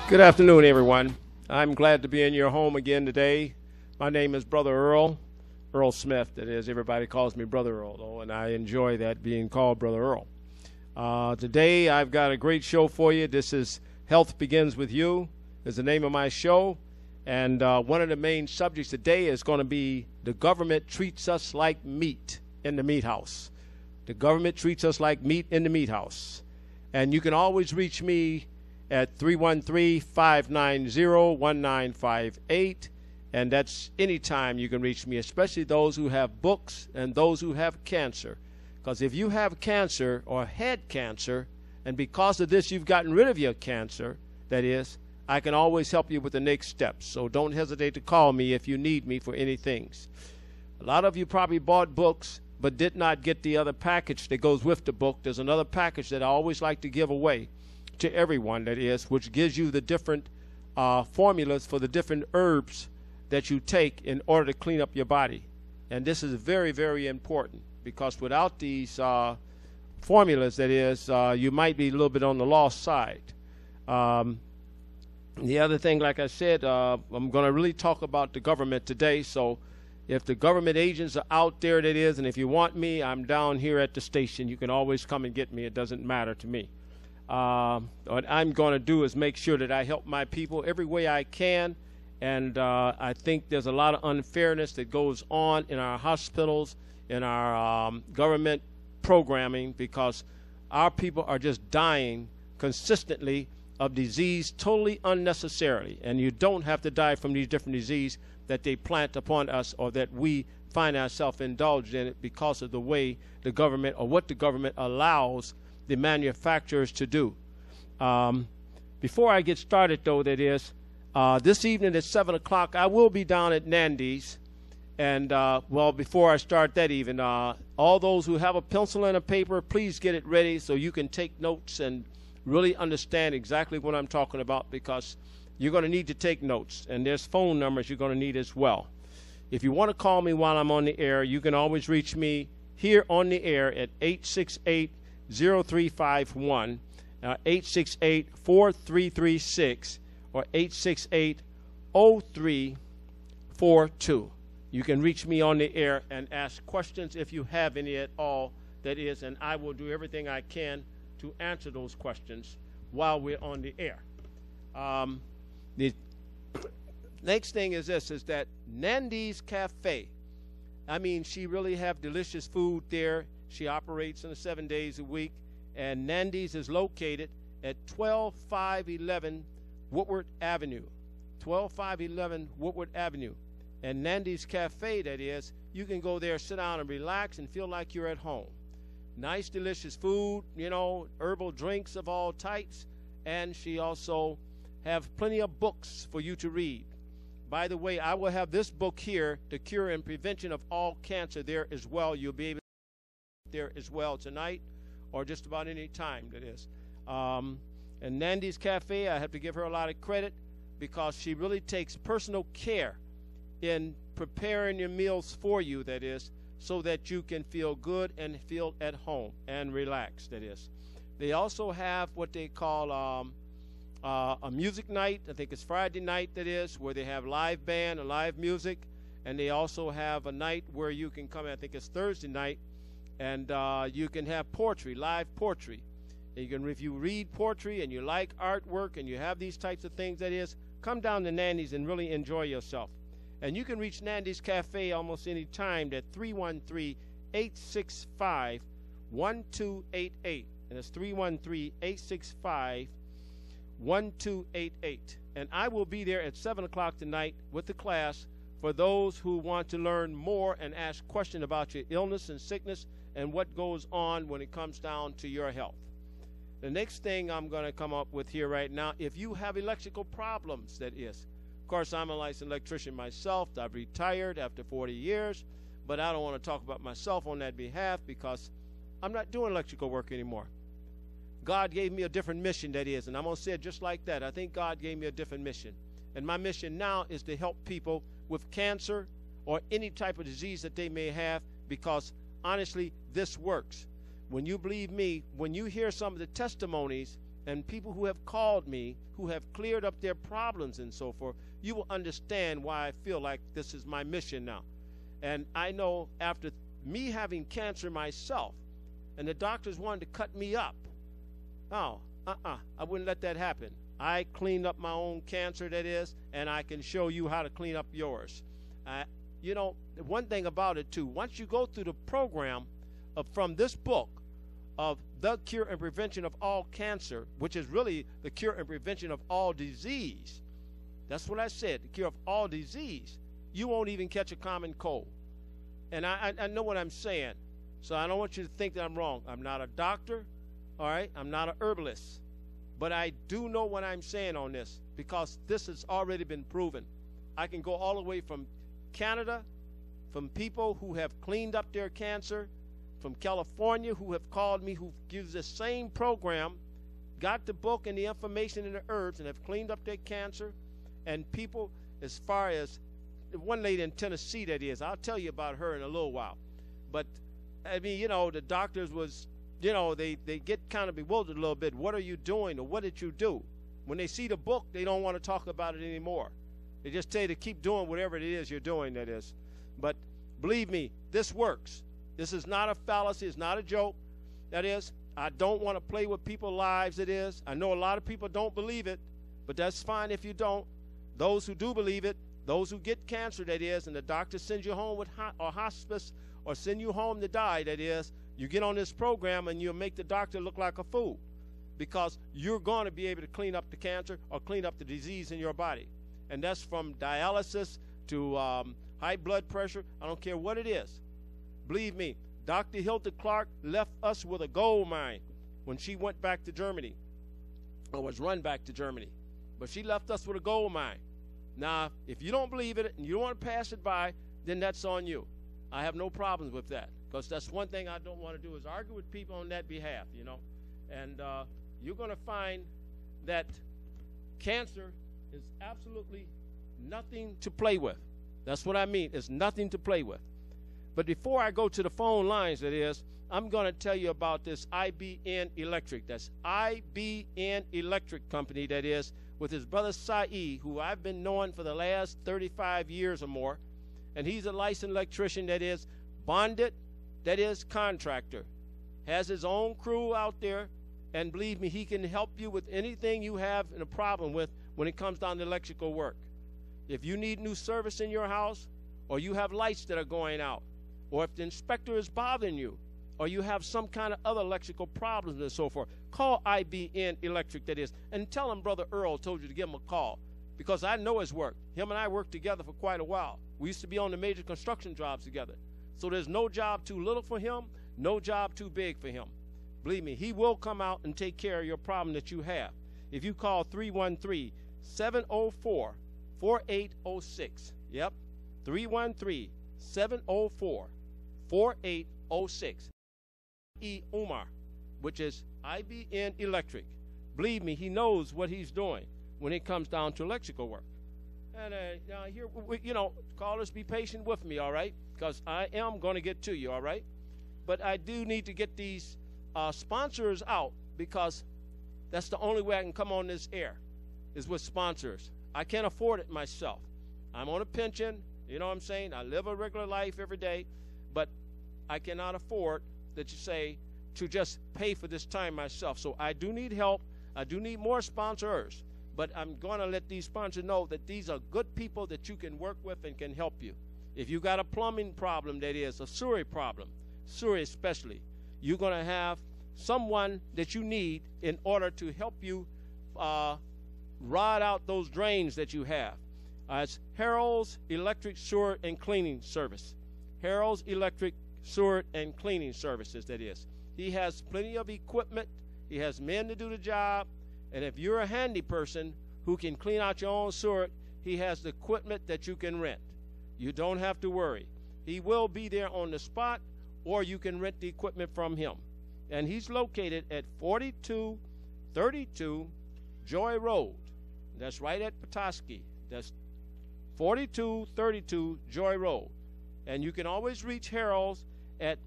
Good afternoon, everyone. I'm glad to be in your home again today. My name is Brother Earl Smith. That is, everybody calls me Brother Earl, though, and I enjoy that, being called Brother Earl. Today, I've got a great show for you. This is Health Begins With You, is the name of my show. And one of the main subjects today is going to be the government treats us like meat in the meat house. The government treats us like meat in the meat house. And you can always reach me at 313-590-1958, and that's anytime you can reach me, especially those who have books and those who have cancer. Because if you have cancer or had cancer, and because of this you've gotten rid of your cancer, that is, I can always help you with the next steps. So don't hesitate to call me if you need me for any things. A lot of you probably bought books but did not get the other package that goes with the book. There's another package that I always like to give away to everyone, that is, which gives you the different formulas for the different herbs that you take in order to clean up your body. And this is very, very important, because without these formulas, that is, you might be a little bit on the lost side. The other thing, like I said, I'm going to really talk about the government today. So if the government agents are out there, that is, and if you want me, I'm down here at the station. You can always come and get me. It doesn't matter to me. What I'm going to do is make sure that I help my people every way I can. And I think there's a lot of unfairness that goes on in our hospitals, in our government programming, because our people are just dying consistently of disease totally unnecessarily. And you don't have to die from these different diseases that they plant upon us, or that we find ourselves indulged in it because of the way the government, or what the government allows the manufacturers to do. Before I get started, though, that is, this evening at 7 o'clock, I will be down at Nandy's. And, well, before I start that even, all those who have a pencil and a paper, please get it ready so you can take notes and really understand exactly what I'm talking about, because you're going to need to take notes. And there's phone numbers you're going to need as well. If you want to call me while I'm on the air, you can always reach me here on the air at 868-0351, 868-4336, or 868-0342. You can reach me on the air and ask questions if you have any at all, that is, and I will do everything I can to answer those questions while we're on the air. The next thing is this, is that Nandy's Cafe, I mean, she really have delicious food there. She operates in 7 days a week, and Nandy's is located at 12511 Woodward Avenue. 12511 Woodward Avenue. And Nandy's Cafe, that is, you can go there, sit down and relax and feel like you're at home. Nice, delicious food, you know, herbal drinks of all types, and she also have plenty of books for you to read. By the way, I will have this book here, The Cure and Prevention of All Cancer, there as well. You'll be able to there as well tonight, or just about any time, that is. And Nandy's Cafe, I have to give her a lot of credit, because she really takes personal care in preparing your meals for you, that is, so that you can feel good and feel at home and relaxed, that is. They also have what they call a music night. I think it's Friday night, that is, where they have live band and live music. And they also have a night where you can come, I think it's Thursday night, and you can have poetry, live poetry. And you can, if you read poetry and you like artwork and you have these types of things, that is, come down to Nandy's and really enjoy yourself. And you can reach Nandy's Cafe almost any time at 313-865-1288. And it's 313-865-1288. And I will be there at 7 o'clock tonight with the class for those who want to learn more and ask questions about your illness and sickness and what goes on when it comes down to your health. The next thing I'm going to come up with here right now, if you have electrical problems, that is. Of course, I'm a licensed electrician myself. I've retired after 40 years, but I don't want to talk about myself on that behalf, because I'm not doing electrical work anymore. God gave me a different mission, that is, and I'm going to say it just like that. I think God gave me a different mission. And my mission now is to help people with cancer or any type of disease that they may have, because honestly, this works. When you believe me, when you hear some of the testimonies and people who have called me, who have cleared up their problems and so forth, you will understand why I feel like this is my mission now. And I know after me having cancer myself, and the doctors wanted to cut me up, I wouldn't let that happen. I cleaned up my own cancer, that is, and I can show you how to clean up yours. You know, one thing about it, too, once you go through the program from this book of The Cure and Prevention of All Cancer, which is really the cure and prevention of all disease, that's what I said, the cure of all disease, you won't even catch a common cold. And I know what I'm saying, so I don't want you to think that I'm wrong. I'm not a doctor, all right? I'm not an herbalist. But I do know what I'm saying on this, because this has already been proven. I can go all the way from Canada, from people who have cleaned up their cancer, from California who have called me, who gives the same program, got the book and the information and the herbs and have cleaned up their cancer, and people as far as one lady in Tennessee, that is. I'll tell you about her in a little while. But, I mean, you know, the doctors was, you know, they get kind of bewildered a little bit. What are you doing, or what did you do? When they see the book, they don't want to talk about it anymore. They just tell you to keep doing whatever it is you're doing, that is. But believe me, this works. This is not a fallacy. It's not a joke. That is, I don't want to play with people's lives, it is. I know a lot of people don't believe it, but that's fine if you don't. Those who do believe it, those who get cancer, that is, and the doctor sends you home with or hospice, or send you home to die, that is, you get on this program and you'll make the doctor look like a fool, because you're going to be able to clean up the cancer or clean up the disease in your body. And that's from dialysis to high blood pressure. I don't care what it is. Believe me, Dr. Hilda Clark left us with a gold mine when she went back to Germany, or was run back to Germany. But she left us with a gold mine. Now, if you don't believe it and you don't want to pass it by, then that's on you. I have no problems with that, because that's one thing I don't want to do, is argue with people on that behalf, you know. And you're going to find that cancer is absolutely nothing to play with. That's what I mean. It's nothing to play with. But before I go to the phone lines, that is, I'm going to tell you about this IBN Electric. That's IBN Electric Company, that is, with his brother Saeed, who I've been knowing for the last 35 years or more. And he's a licensed electrician, that is, bonded, that is, contractor. Has his own crew out there, and believe me, he can help you with anything you have a problem with when it comes down to electrical work. If you need new service in your house, or you have lights that are going out, or if the inspector is bothering you, or you have some kind of other electrical problems and so forth, call IBN Electric, that is, and tell him Brother Earl told you to give him a call, because I know his work. Him and I worked together for quite a while. We used to be on the major construction jobs together. So there's no job too little for him, no job too big for him. Believe me, he will come out and take care of your problem that you have. If you call 313-704-4806, yep, 313-704-4806. E. Umar, which is IBN Electric. Believe me, he knows what he's doing when it comes down to electrical work. And here, you know, callers, be patient with me, all right? Because I am going to get to you, all right? But I do need to get these sponsors out, because that's the only way I can come on this air, is with sponsors. I can't afford it myself. I'm on a pension, you know what I'm saying? I live a regular life every day, but I cannot afford that you say to just pay for this time myself. So I do need help. I do need more sponsors. But I'm going to let these sponsors know that these are good people that you can work with and can help you. If you got a plumbing problem, that is, a sewer problem, sewer especially, you're going to have someone that you need in order to help you rot out those drains that you have. It's Harold's Electric Sewer and Cleaning Service. Harold's Electric Sewer and Cleaning Services, that is. He has plenty of equipment. He has men to do the job. And if you're a handy person who can clean out your own sewer, he has the equipment that you can rent. You don't have to worry. He will be there on the spot, or you can rent the equipment from him. And he's located at 4232 Joy Road. That's right at Petoskey. That's 4232 Joy Road. And you can always reach Harold's at